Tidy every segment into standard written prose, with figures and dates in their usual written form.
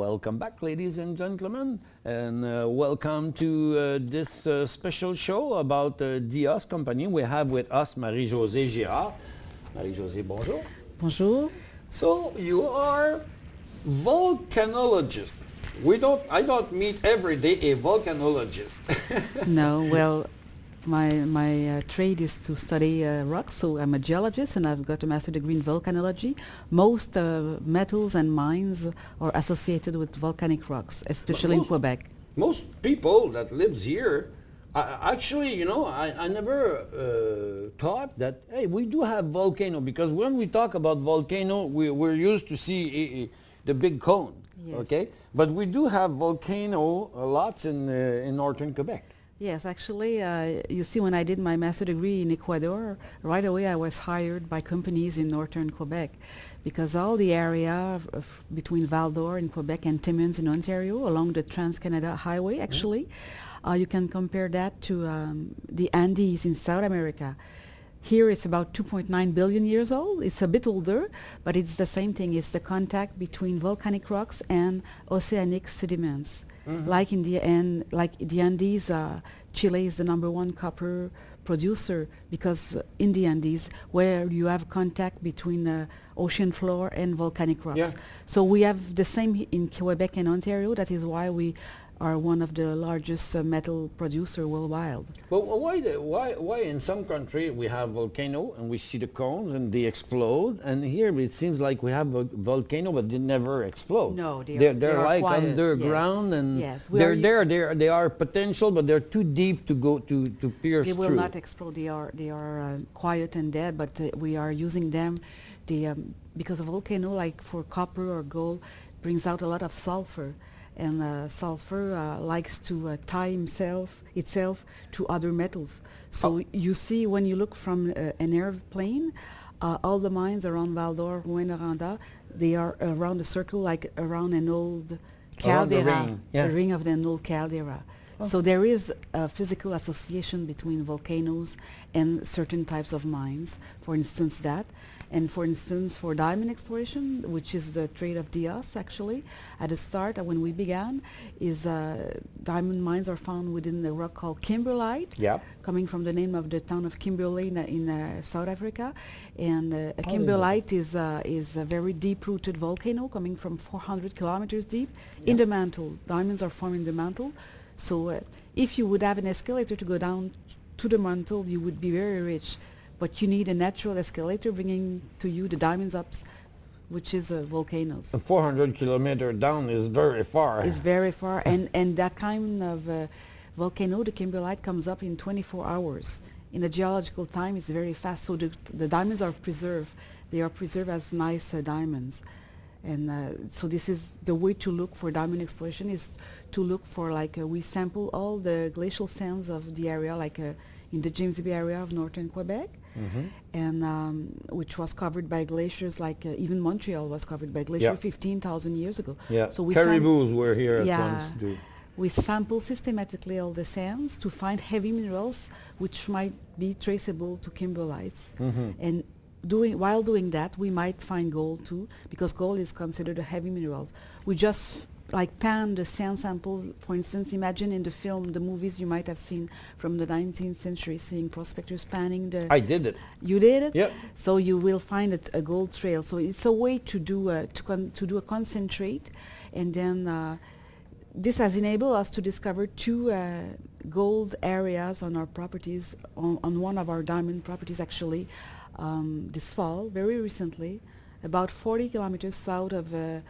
Welcome back, ladies and gentlemen, and welcome to this special show about Dios company. We have with us Marie-José Girard. Marie-José, bonjour. Bonjour. So you are volcanologist. I don't meet every day a volcanologist. No, well, my trade is to study rocks, so I'm a geologist and I've got a master degree in volcanology. Most metals and mines are associated with volcanic rocks, especially in Quebec. Most people that lives here, actually, you know, I never thought that, hey, we do have volcano, because when we talk about volcano, we're used to see the big cone, Yes. okay? But we do have volcano lots in northern Quebec. Yes, actually, you see, when I did my master degree in Ecuador, right away I was hired by companies in northern Quebec, because all the area between Val-d'Or in Quebec and Timmins in Ontario, along the Trans-Canada Highway, actually, you can compare that to the Andes in South America. Here it's about 2.9 billion years old. It's a bit older, but it's the same thing. It's the contact between volcanic rocks and oceanic sediments. Like in the Andes, Chile is the #1 copper producer, because in the Andes, where you have contact between ocean floor and volcanic rocks. Yeah. So we have the same in Quebec and Ontario. That is why we are one of the largest metal producer worldwide. But why in some country we have volcano and we see the cones and they explode, and here it seems like we have a volcano but they never explode? No, they're are like quiet. underground, Yes. and Yes, they are potential, but they're too deep to go to pierce They will through. not explode. They are quiet and dead, but we are using them. Because a volcano, like for copper or gold, brings out a lot of sulfur. And sulfur likes to tie itself to other metals. So you see, when you look from an airplane, all the mines around Val-d'Or, Rouyn-Noranda, they are around a circle, like around an old caldera, the ring of an old caldera. So there is a physical association between volcanoes and certain types of mines. For instance, that. And for instance, for diamond exploration, which is the trade of Dios, actually, at the start, when we began, is diamond mines are found within the rock called kimberlite, coming from the name of the town of Kimberley in South Africa. And kimberlite is a very deep-rooted volcano coming from 400 kilometers deep in the mantle. Diamonds are formed in the mantle. So if you would have an escalator to go down to the mantle, you would be very rich. But you need a natural escalator bringing to you the diamonds up, which is volcanoes. 400 kilometers down is very far. It's very far, and that kind of volcano, the kimberlite, comes up in 24 hours. In a geological time, it's very fast, so the diamonds are preserved. They are preserved as nice diamonds. And so this is the way to look for diamond exploration, is to look for, like, we sample all the glacial sands of the area, like in the James Bay area of northern Quebec, and which was covered by glaciers, like even Montreal was covered by glaciers 15,000 years ago. Yeah, so we caribous were here at once too. We sample systematically all the sands to find heavy minerals which might be traceable to kimberlites. And while doing that, we might find gold too, because gold is considered a heavy mineral. We just like pan the sand samples. For instance, imagine in the movies you might have seen from the 19th century, seeing prospectors panning the... I did it. You did it? Yep. So you will find a gold trail. So it's a way to do a concentrate, and then this has enabled us to discover 2 gold areas on our properties, on one of our diamond properties actually, this fall, very recently, about 40 kilometers south of a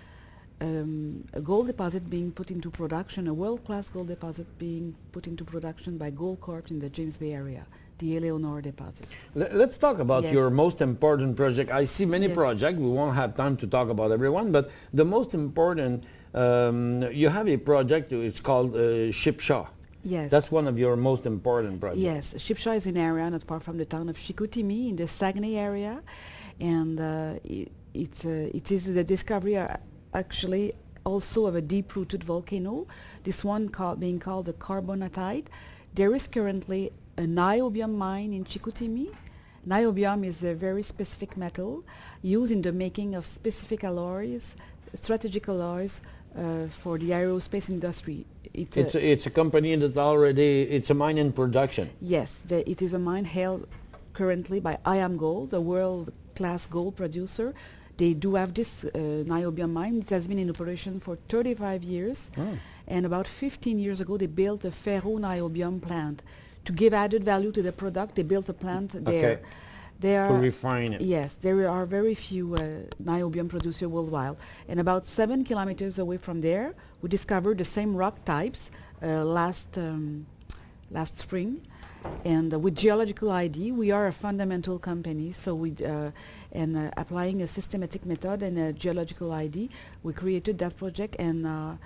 gold deposit being put into production, a world-class gold deposit being put into production by Goldcorp in the James Bay area, the Eleanor deposit. Let's talk about your most important project. I see many projects. We won't have time to talk about everyone, but the most important, you have a project, it's called Shipshaw. Yes. That's one of your most important projects. Yes, Shipshaw is an area not far from the town of Chicoutimi in the Saguenay area, and it is the discovery actually also of a deep-rooted volcano, this one being called the carbonatite. There is currently a niobium mine in Chicoutimi. Niobium is a very specific metal used in the making of specific alloys, strategic alloys for the aerospace industry. It's a company that already, it's a mine in production. Yes, it is a mine held currently by IAMGold, a world-class gold producer. They do have this niobium mine. It has been in operation for 35 years. And about 15 years ago, they built a ferro-niobium plant. To give added value to the product, they built a plant there. To refine it. Yes, there are very few niobium producers worldwide. And about 7 kilometers away from there, we discovered the same rock types last spring. And with geological ID, we are a fundamental company. So we applying a systematic method and a geological ID, we created that project, and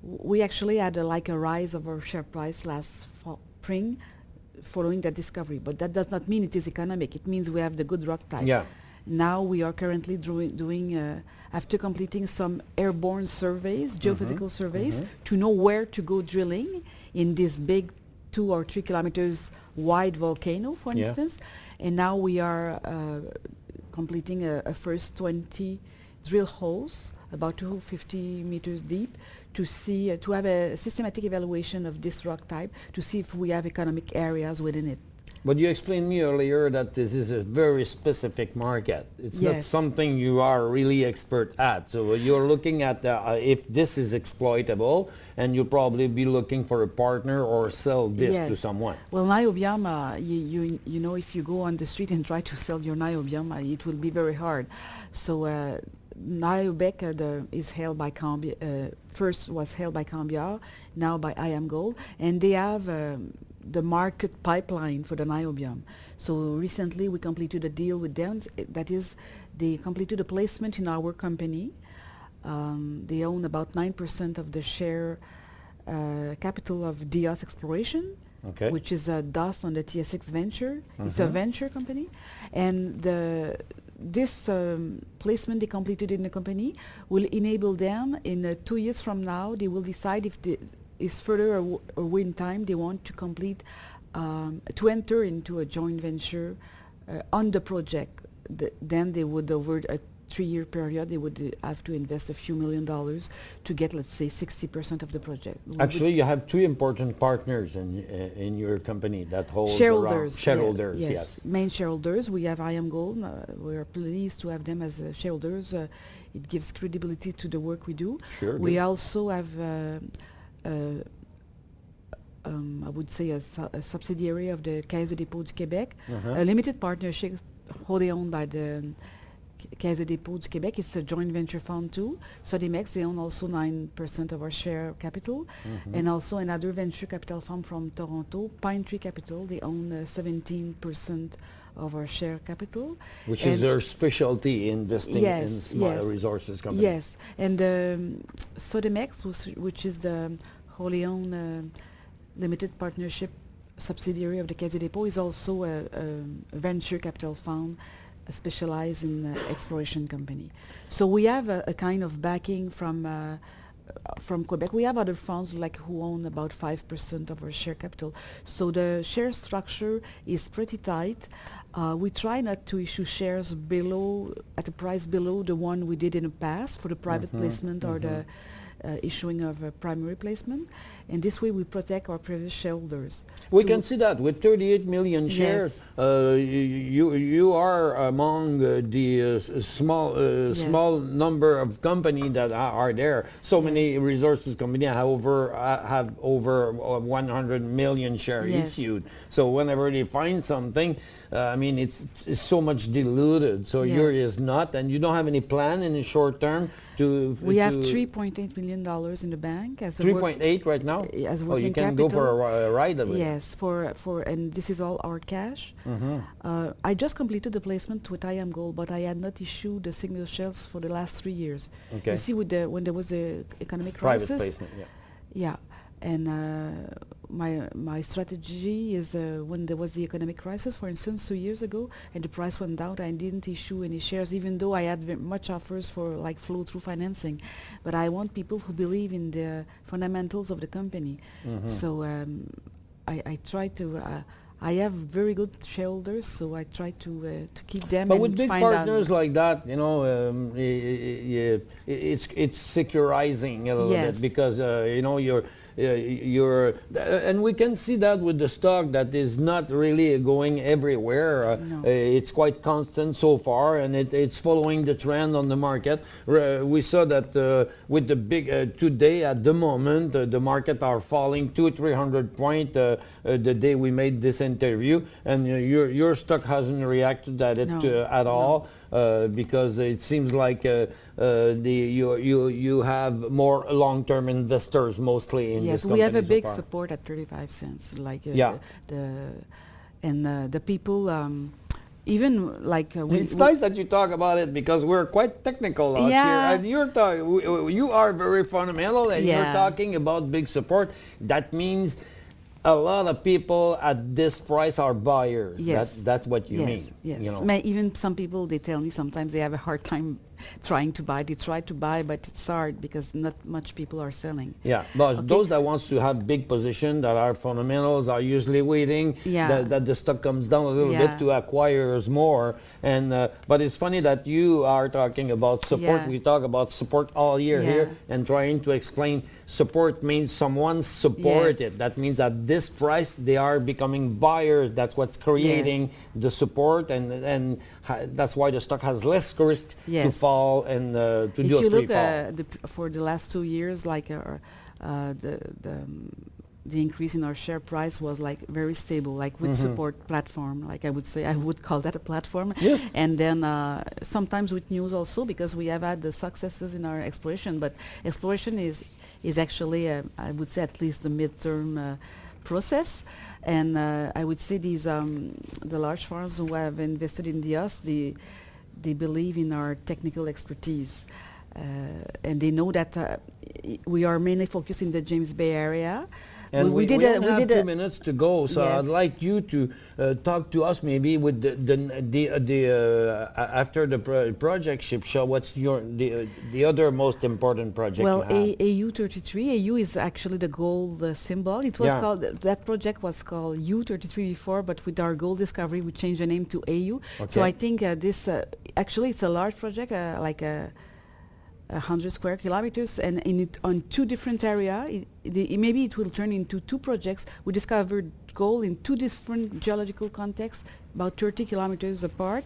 we actually had like a rise of our share price last spring following that discovery. But that does not mean it is economic. It means we have the good rock type. Yeah. Now we are currently doing after completing some airborne surveys, geophysical surveys, to know where to go drilling in this big 2 or 3 kilometers wide volcano, for instance. And now we are completing a first 20 drill holes, about 250 meters deep, to see, to have a systematic evaluation of this rock type, to see if we have economic areas within it. But you explained me earlier that this is a very specific market. It's not something you are really expert at. So you're looking at if this is exploitable, and you'll probably be looking for a partner or sell this to someone. Well, niobium, you know, if you go on the street and try to sell your niobium, it will be very hard. So Niobec is held by first was held by Cambiar, now by IAMGold, and they have the market pipeline for the niobium. So recently we completed a deal with them. That is, they completed a placement in our company. They own about 9% of the share capital of Dios Exploration, which is a DOS on the TSX Venture. It's a venture company, and this placement they completed in the company will enable them in 2 years from now. They will decide if is further away in time they want to complete to enter into a joint venture on the project. Then they would, over a 3-year period, they would have to invest a few $1 million to get, let's say, 60% of the project. Actually, you have 2 important partners in your company that hold shareholders. Shareholders, yes. Main shareholders. We have IAMGold. We are pleased to have them as shareholders. It gives credibility to the work we do. Sure. We also have I would say a subsidiary of the Caisse de dépôt du Québec, a limited partnership wholly owned by the Caisse de dépôt du Québec. It's a joint venture fund too. Sodimex, they own also 9% of our share capital, and also another venture capital fund from Toronto, Pine Tree Capital. They own 17% of our share capital. Which is their specialty, investing in small resources companies. Yes, and Sodimex, which is the wholly owned limited partnership subsidiary of the Caisse de dépôt, is also a venture capital fund specialized in exploration company. So we have a kind of backing from Quebec. We have other funds like who own about 5% of our share capital. So the share structure is pretty tight. We try not to issue shares at a price below the one we did in the past for the private placement or the issuing of a primary placement, and this way we protect our previous shareholders. We can see that with 38 million shares, you are among the small number of companies that are there. So many resources companies have over 100 million shares issued. So whenever they find something, I mean, it's so much diluted. So yours is not, and you don't have any plan in the short term. We have $3.8 million in the bank as 3.8 right now. As working you can capital. Go for a ride of it. Yes, and this is all our cash. I just completed the placement with IAMGold, but I had not issued the single shares for the last 3 years. You see, when there was the economic crisis. Private placement, yeah. And my strategy is when there was the economic crisis, for instance, 2 years ago, and the price went down, I didn't issue any shares, even though I had much offers for like flow-through financing. But I want people who believe in the fundamentals of the company. So I try to. I have very good shareholders, so I try to keep them. But and with big find partners like that, you know, it's securizing a little Yes. bit because you know and we can see that with the stock that is not really going everywhere. No. It's quite constant so far, and it's following the trend on the market. We saw that with the big today at the moment, the market are falling 200-300 points the day we made this interview, and your stock hasn't reacted at it No. at all. No. Because it seems like you have more long-term investors mostly in this Yes, company. we have a so big far. support at 35 cents. Like Yeah. the people, even like It's nice that you talk about it because we're quite technical out Yeah. here, and you are very fundamental, and you're Yeah. talking about big support. That means a lot of people at this price are buyers. Yes. That's what you yes, mean. Yes. You know. Even some people, they tell me sometimes they have a hard time trying to buy. They try to buy, but it's hard because not much people are selling. Yeah, but Okay. those that wants to have big position that are fundamentals are usually waiting Yeah. that the stock comes down a little Yeah. bit to acquire more. And but it's funny that you are talking about support. Yeah. We talk about support all year Yeah. here and trying to explain support means someone supported. Yes. That means at this price they are becoming buyers. That's what's creating the support, and that's why the stock has less risk to Yes. fall and to If do a you free look fall. for the last 2 years, like the increase in our share price was like very stable, like with support platform. Like I would say, I would call that a platform. Yes. And then sometimes with news also, because we have had the successes in our exploration. But exploration is actually, I would say, at least the midterm process. And I would say these the large farms who have invested in Dios, they believe in our technical expertise. And they know that we are mainly focused in the James Bay area. And we did only have 2 minutes to go, so Yes. I'd like you to talk to us maybe with after the project ship show. What's the other most important project Well, you have? AU33. AU is actually the gold symbol. It was Yeah. called, that project was called U33 before, but with our gold discovery, we changed the name to AU. So Okay. I think this, actually it's a large project, like 100 square kilometers, and on 2 different areas. Maybe it will turn into 2 projects. We discovered gold in 2 different geological contexts, about 30 kilometers apart.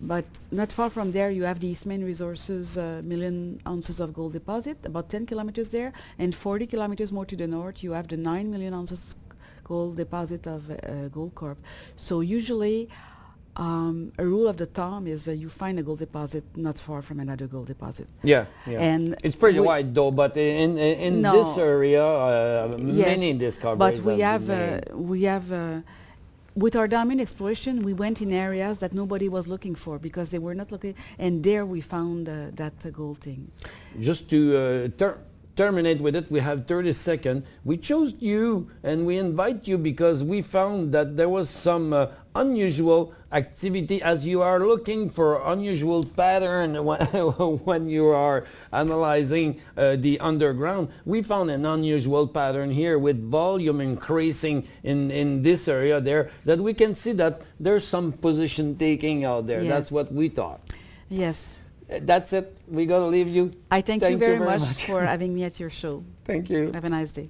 But not far from there, you have the Eastmain Resources million ounces of gold deposit, about 10 kilometers there, and 40 kilometers more to the north, you have the 9 million ounces gold deposit of Gold Corp. So usually, a rule of the thumb is you find a gold deposit not far from another gold deposit. Yeah, yeah. And It's pretty we- wide though, but in No. this area, Yes, many discoveries but we have have been made. with our diamond exploration, we went in areas that nobody was looking for because they were not looking, and there we found that gold thing. Just to terminate with it, we have 30 seconds. We chose you and we invite you because we found that there was some unusual activity, as you are looking for unusual pattern when you are analyzing the underground. We found an unusual pattern here with volume increasing in this area there, that we can see that there's some position taking out there. Yes. That's what we thought. Yes. That's it. We got to leave you. I thank you very much for having me at your show. Thank you. Have a nice day.